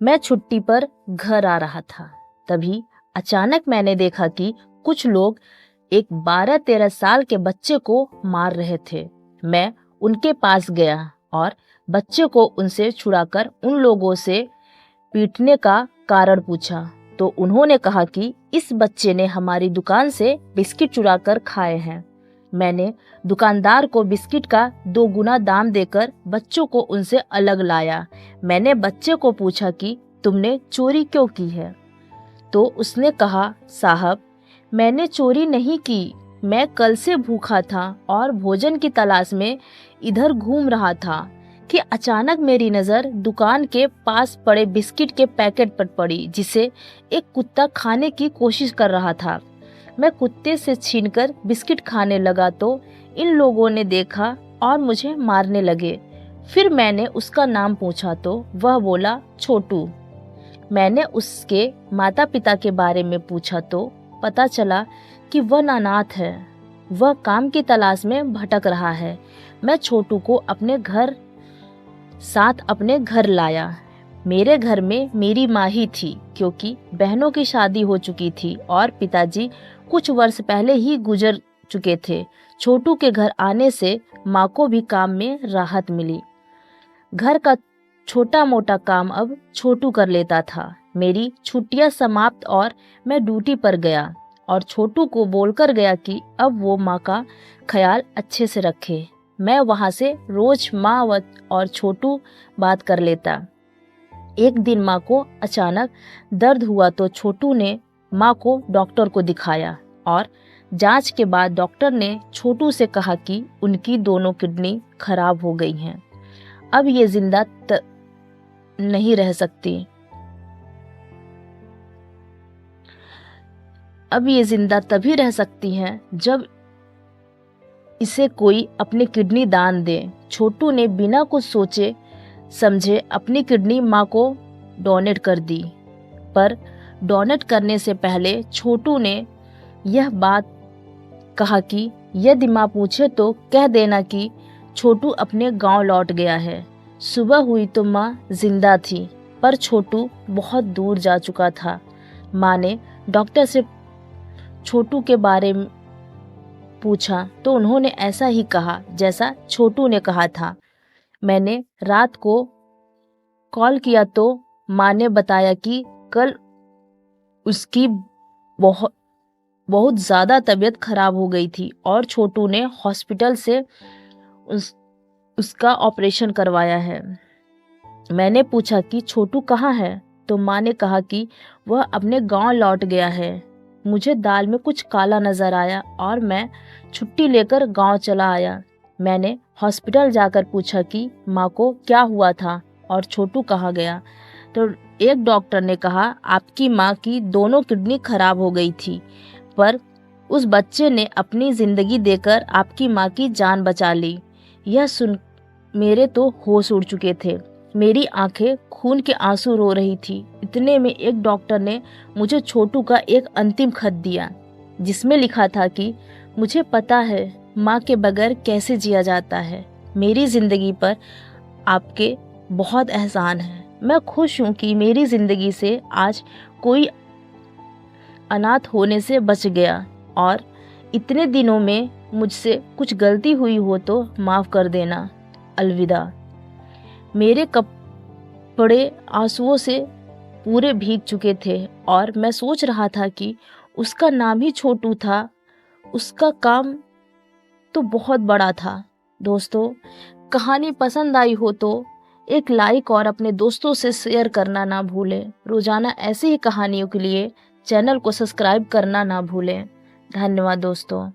मैं छुट्टी पर घर आ रहा था, तभी अचानक मैंने देखा कि कुछ लोग एक 12-13 साल के बच्चे को मार रहे थे। मैं उनके पास गया और बच्चे को उनसे छुड़ाकर उन लोगों से पीटने का कारण पूछा, तो उन्होंने कहा कि इस बच्चे ने हमारी दुकान से बिस्किट चुरा कर खाए हैं। मैंने दुकानदार को बिस्किट का 2 गुना दाम देकर बच्चों को उनसे अलग लाया। मैंने बच्चे को पूछा कि तुमने चोरी क्यों की है? तो उसने कहा, साहब, मैंने चोरी नहीं की, मैं कल से भूखा था और भोजन की तलाश में इधर घूम रहा था कि अचानक मेरी नज़र दुकान के पास पड़े बिस्किट के पैकेट पर पड़ी, जिसे एक कुत्ता खाने की कोशिश कर रहा था। मैं कुत्ते से छीनकर बिस्किट खाने लगा तो इन लोगों ने देखा और मुझे मारने लगे। फिर मैंने उसका नाम पूछा तो वह बोला, छोटू। मैंने उसके माता पिता के बारे में पूछा तो पता चला कि वह अनाथ है, वह काम की तलाश में भटक रहा है। मैं छोटू को अपने घर लाया। मेरे घर में मेरी माँ ही थी, क्योंकि बहनों की शादी हो चुकी थी और पिताजी कुछ वर्ष पहले ही गुजर चुके थे। छोटू के घर आने से माँ को भी काम में राहत मिली। घर का छोटा मोटा काम अब छोटू कर लेता था। मेरी छुट्टियां समाप्त और मैं ड्यूटी पर गया और छोटू को बोलकर गया कि अब वो माँ का ख्याल अच्छे से रखे। मैं वहाँ से रोज माँ और छोटू बात कर लेता। एक दिन माँ को अचानक दर्द हुआ तो छोटू ने माँ को डॉक्टर को दिखाया और जांच के बाद डॉक्टर ने छोटू से कहा कि उनकी दोनों किडनी खराब हो गई हैं। अब ये जिंदा नहीं रह सकती। अब ये जिंदा तभी रह सकती हैं जब इसे कोई अपनी किडनी दान दे। छोटू ने बिना कुछ सोचे समझे अपनी किडनी माँ को डोनेट कर दी, पर डोनेट करने से पहले छोटू ने यह बात कहा कि यदि माँ पूछे तो कह देना कि छोटू अपने गांव लौट गया है। सुबह हुई तो माँ जिंदा थी, पर छोटू बहुत दूर जा चुका था। माँ ने डॉक्टर से छोटू के बारे में पूछा तो उन्होंने ऐसा ही कहा जैसा छोटू ने कहा था। मैंने रात को कॉल किया तो माँ ने बताया कि कल उसकी बहुत ज़्यादा तबीयत खराब हो गई थी और छोटू ने हॉस्पिटल से उसका ऑपरेशन करवाया है। मैंने पूछा कि छोटू कहाँ है, तो माँ ने कहा कि वह अपने गांव लौट गया है। मुझे दाल में कुछ काला नजर आया और मैं छुट्टी लेकर गांव चला आया। मैंने हॉस्पिटल जाकर पूछा कि माँ को क्या हुआ था और छोटू कहाँ गया, तो एक डॉक्टर ने कहा आपकी माँ की दोनों किडनी खराब हो गई थी, पर उस बच्चे ने अपनी ज़िंदगी देकर आपकी माँ की जान बचा ली। यह सुन मेरे तो होश उड़ चुके थे। मेरी आंखें खून के आंसू रो रही थी। इतने में एक डॉक्टर ने मुझे छोटू का एक अंतिम खत दिया, जिसमें लिखा था कि मुझे पता है माँ के बगैर कैसे जिया जाता है। मेरी ज़िंदगी पर आपके बहुत एहसान है। मैं खुश हूँ कि मेरी ज़िंदगी से आज कोई अनाथ होने से बच गया, और इतने दिनों में मुझसे कुछ गलती हुई हो तो माफ़ कर देना। अलविदा। मेरे कपड़े आंसुओं से पूरे भीग चुके थे और मैं सोच रहा था कि उसका नाम ही छोटू था। उसका काम तो बहुत बड़ा था। दोस्तों, कहानी पसंद आई हो तो एक लाइक और अपने दोस्तों से शेयर करना ना भूलें। रोजाना ऐसी ही कहानियों के लिए चैनल को सब्सक्राइब करना ना भूलें। धन्यवाद दोस्तों।